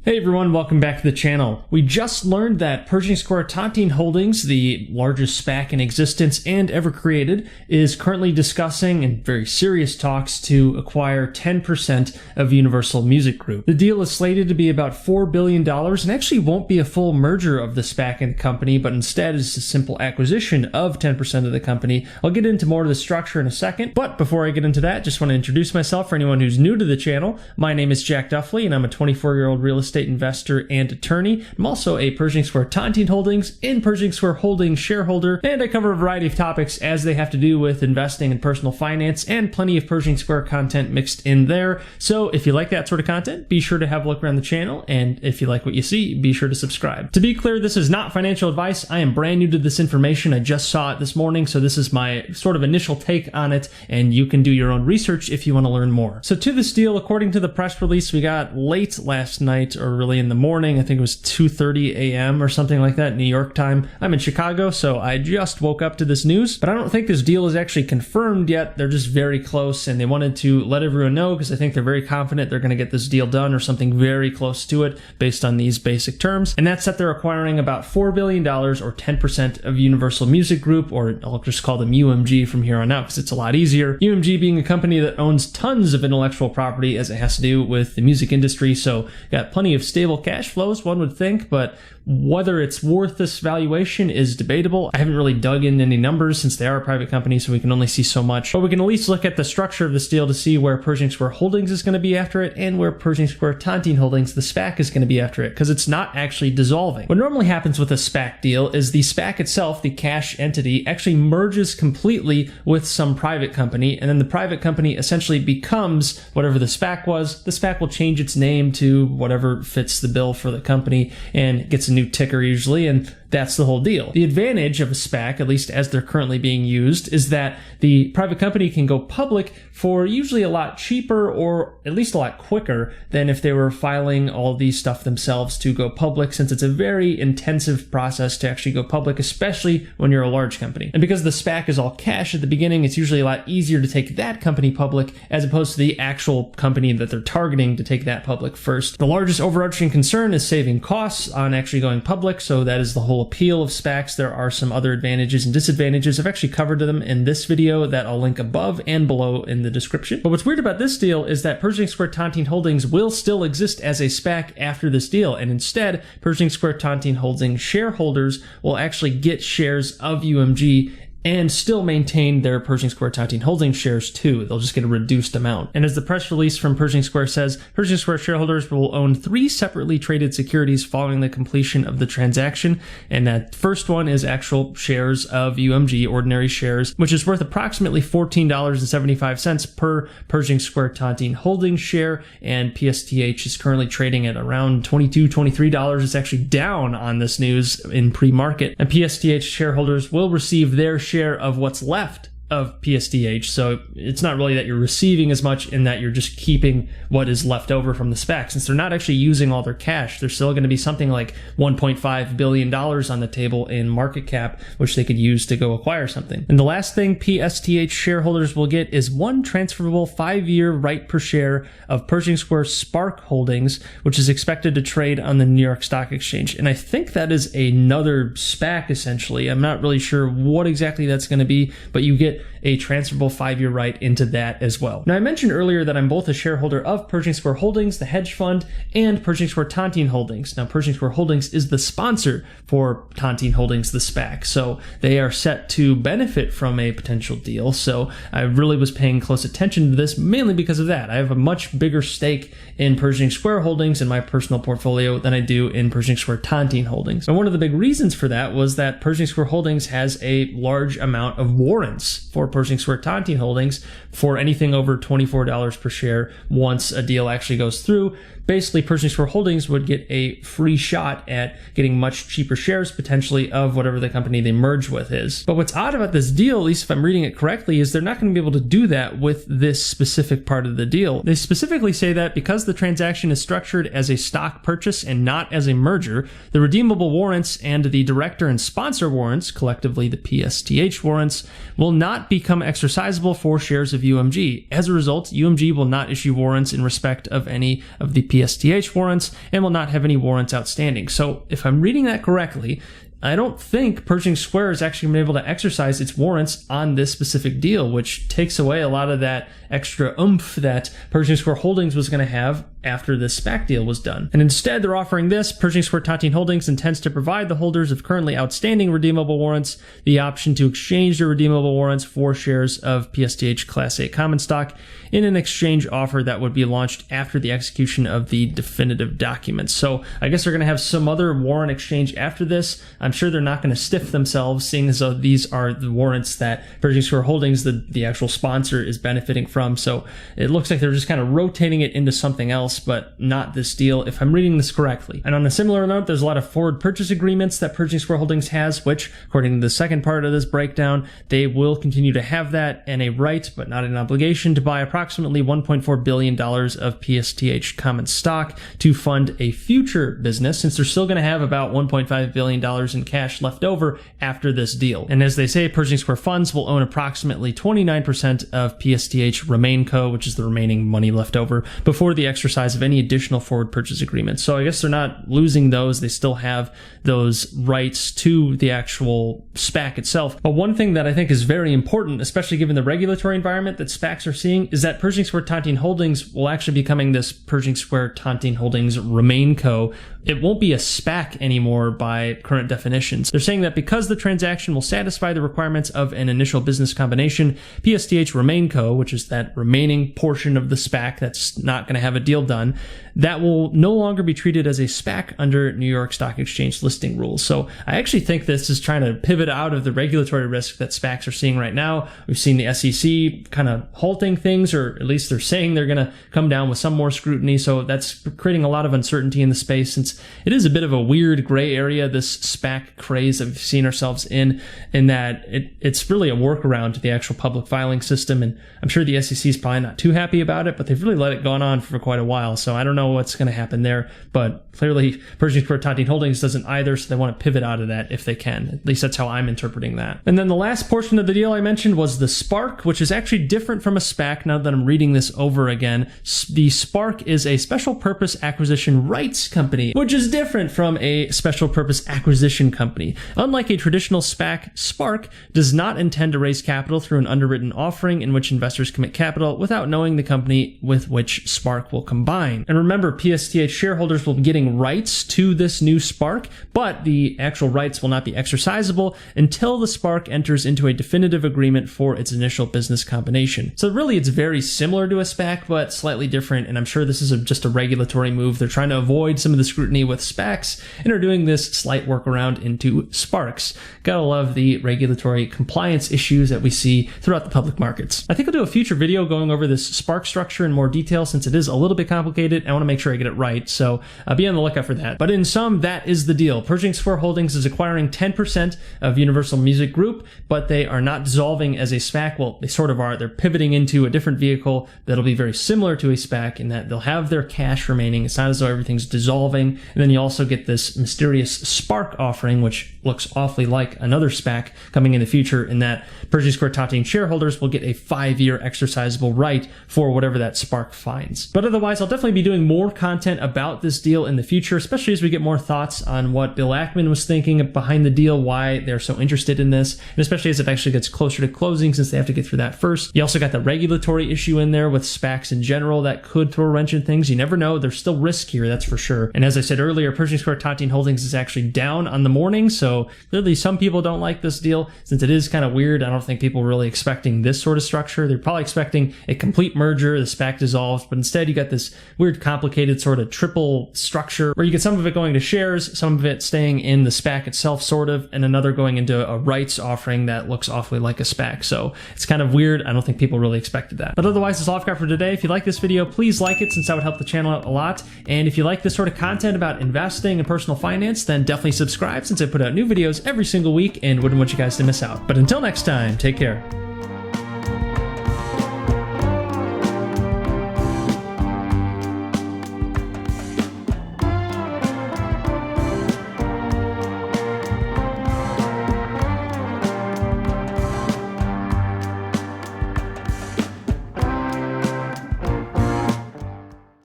Hey everyone, welcome back to the channel. We just learned that Pershing Square Tontine Holdings, the largest SPAC in existence and ever created, is currently discussing in very serious talks to acquire 10% of Universal Music Group. The deal is slated to be about $4 billion and actually won't be a full merger of the SPAC and the company, but instead is a simple acquisition of 10% of the company. I'll get into more of the structure in a second, but before I get into that, just want to introduce myself for anyone who's new to the channel. My name is Jack Duffley and I'm a 24-year-old real estate investor and attorney. I'm also a Pershing Square Tontine Holdings and Pershing Square Holdings shareholder, and I cover a variety of topics as they have to do with investing and personal finance, and plenty of Pershing Square content mixed in there. So if you like that sort of content, be sure to have a look around the channel, and if you like what you see, be sure to subscribe. To be clear, this is not financial advice. I am brand new to this information. I just saw it this morning, so this is my sort of initial take on it, and you can do your own research if you want to learn more. So to this deal, according to the press release we got late last night, or really in the morning, I think it was 2:30 a.m. or something like that, New York time. I'm in Chicago, so I just woke up to this news, but I don't think this deal is actually confirmed yet. They're just very close, and they wanted to let everyone know because I think they're very confident they're going to get this deal done or something very close to it based on these basic terms. And that's that they're acquiring about $4 billion or 10% of Universal Music Group, or I'll just call them UMG from here on out because it's a lot easier. UMG being a company that owns tons of intellectual property as it has to do with the music industry, so got plenty of stable cash flows, one would think, but whether it's worth this valuation is debatable. I haven't really dug in any numbers since they are a private company, so we can only see so much. But we can at least look at the structure of this deal to see where Pershing Square Holdings is going to be after it and where Pershing Square Tontine Holdings, the SPAC, is going to be after it, because it's not actually dissolving. What normally happens with a SPAC deal is the SPAC itself, the cash entity, actually merges completely with some private company, and then the private company essentially becomes whatever the SPAC was. The SPAC will change its name to whatever fits the bill for the company and gets a new ticker usually, and that's the whole deal. The advantage of a SPAC, at least as they're currently being used, is that the private company can go public for usually a lot cheaper, or at least a lot quicker, than if they were filing all these stuff themselves to go public, since it's a very intensive process to actually go public, especially when you're a large company. And because the SPAC is all cash at the beginning, it's usually a lot easier to take that company public as opposed to the actual company that they're targeting to take that public first. The largest overarching concern is saving costs on actually going public, so that is the whole appeal of SPACs. There are some other advantages and disadvantages. I've actually covered them in this video that I'll link above and below in the description. But what's weird about this deal is that Pershing Square Tontine Holdings will still exist as a SPAC after this deal, and instead Pershing Square Tontine Holdings shareholders will actually get shares of UMG and still maintain their Pershing Square Tontine Holdings shares too. They'll just get a reduced amount. And as the press release from Pershing Square says, Pershing Square shareholders will own 3 separately traded securities following the completion of the transaction. And that first one is actual shares of UMG, ordinary shares, which is worth approximately $14.75 per Pershing Square Tontine Holdings share. And PSTH is currently trading at around $22, $23. It's actually down on this news in pre-market. And PSTH shareholders will receive their share of what's left of PSTH, so it's not really that you're receiving as much in that you're just keeping what is left over from the SPAC. Since they're not actually using all their cash, there's still going to be something like $1.5 billion on the table in market cap, which they could use to go acquire something. And the last thing PSTH shareholders will get is one transferable 5-year right per share of Pershing Square SPARC holdings, which is expected to trade on the New York Stock Exchange. And I think that is another SPAC essentially. I'm not really sure what exactly that's going to be, but you get a transferable 5-year right into that as well. Now, I mentioned earlier that I'm both a shareholder of Pershing Square Holdings, the hedge fund, and Pershing Square Tontine Holdings. Now, Pershing Square Holdings is the sponsor for Tontine Holdings, the SPAC, so they are set to benefit from a potential deal. So I really was paying close attention to this mainly because of that. I have a much bigger stake in Pershing Square Holdings in my personal portfolio than I do in Pershing Square Tontine Holdings. And one of the big reasons for that was that Pershing Square Holdings has a large amount of warrants for Pershing Square Tontine Holdings for anything over $24 per share once a deal actually goes through. Basically, Pershing Square Holdings would get a free shot at getting much cheaper shares, potentially, of whatever the company they merge with is. But what's odd about this deal, at least if I'm reading it correctly, is they're not going to be able to do that with this specific part of the deal. They specifically say that because the transaction is structured as a stock purchase and not as a merger, the redeemable warrants and the director and sponsor warrants, collectively the PSTH warrants, will not become exercisable for shares of UMG. As a result, UMG will not issue warrants in respect of any of the PSTH warrants and will not have any warrants outstanding. So if I'm reading that correctly, I don't think Pershing Square is actually going to be able to exercise its warrants on this specific deal, which takes away a lot of that extra oomph that Pershing Square Holdings was going to have after the SPAC deal was done. And instead, they're offering this. Pershing Square Tontine Holdings intends to provide the holders of currently outstanding redeemable warrants the option to exchange their redeemable warrants for shares of PSTH Class A common stock in an exchange offer that would be launched after the execution of the definitive documents. So I guess they're going to have some other warrant exchange after this. I'm sure they're not going to stiff themselves, seeing as though these are the warrants that Pershing Square Holdings, the actual sponsor, is benefiting from. So it looks like they're just kind of rotating it into something else, but not this deal, if I'm reading this correctly. And on a similar note, there's a lot of forward purchase agreements that Pershing Square Holdings has, which, according to the second part of this breakdown, they will continue to have that and a right, but not an obligation, to buy approximately $1.4 billion of PSTH common stock to fund a future business, since they're still going to have about $1.5 billion in cash left over after this deal. And as they say, Pershing Square funds will own approximately 29% of PSTH Remainco, which is the remaining money left over, before the exercise of any additional forward purchase agreements. So I guess they're not losing those. They still have those rights to the actual SPAC itself. But one thing that I think is very important, especially given the regulatory environment that SPACs are seeing, is that Pershing Square Tontine Holdings will actually be becoming this Pershing Square Tontine Holdings Remainco. It won't be a SPAC anymore by current definitions. They're saying that because the transaction will satisfy the requirements of an initial business combination, PSTH Remainco, which is that remaining portion of the SPAC that's not going to have a deal done, that will no longer be treated as a SPAC under New York Stock Exchange listing rules. So I actually think this is trying to pivot out of the regulatory risk that SPACs are seeing right now. We've seen the SEC kind of halting things, or at least they're saying they're going to come down with some more scrutiny. So that's creating a lot of uncertainty in the space, since it is a bit of a weird gray area, this SPAC craze that we've seen ourselves in that it's really a workaround to the actual public filing system. And I'm sure the SEC is probably not too happy about it, but they've really let it go on for quite a while. So I don't know what's going to happen there, but clearly Pershing Square Tontine Holdings doesn't either, so they want to pivot out of that if they can. At least that's how I'm interpreting that. And then the last portion of the deal I mentioned was the SPARC, which is actually different from a SPAC now that I'm reading this over again. The SPARC is a special purpose acquisition rights company, which is different from a special purpose acquisition company. Unlike a traditional SPAC, SPARC does not intend to raise capital through an underwritten offering in which investors commit capital without knowing the company with which SPARC will combine. And remember, PSTH shareholders will be getting rights to this new SPARC, but the actual rights will not be exercisable until the SPARC enters into a definitive agreement for its initial business combination. So really, it's very similar to a SPAC, but slightly different, and I'm sure this is just a regulatory move. They're trying to avoid some of the scrutiny with SPACs and are doing this slight workaround into SPARCs. Gotta love the regulatory compliance issues that we see throughout the public markets. I think I'll do a future video going over this SPARC structure in more detail, since it is a little bit complicated. I want to make sure I get it right, so be on the lookout for that. But in sum, that is the deal. Pershing Square Holdings is acquiring 10% of Universal Music Group, but they are not dissolving as a SPAC. Well, they sort of are. They're pivoting into a different vehicle that'll be very similar to a SPAC in that they'll have their cash remaining. It's not as though everything's dissolving. And then you also get this mysterious SPARC offering, which looks awfully like another SPAC coming in the future, in that Pershing Square Tontine shareholders will get a 5-year exercisable right for whatever that SPARC finds. But otherwise, I'll definitely be doing more content about this deal in the future, especially as we get more thoughts on what Bill Ackman was thinking behind the deal, why they're so interested in this, and especially as it actually gets closer to closing, since they have to get through that first. You also got the regulatory issue in there with SPACs in general that could throw a wrench in things. You never know. There's still risk here, that's for sure. And as I said earlier, Pershing Square Tontine Holdings is actually down on the morning, so clearly some people don't like this deal, since it is kind of weird. I don't think people were really expecting this sort of structure. They're probably expecting a complete merger, the SPAC dissolves, but instead you got this weird, complicated sort of triple structure where you get some of it going to shares, some of it staying in the SPAC itself, sort of, and another going into a rights offering that looks awfully like a SPAC. So it's kind of weird. I don't think people really expected that. But otherwise, that's all I've got for today. If you like this video, please like it, since that would help the channel out a lot. And if you like this sort of content about investing and personal finance, then definitely subscribe, since I put out new videos every single week and wouldn't want you guys to miss out. But until next time, take care.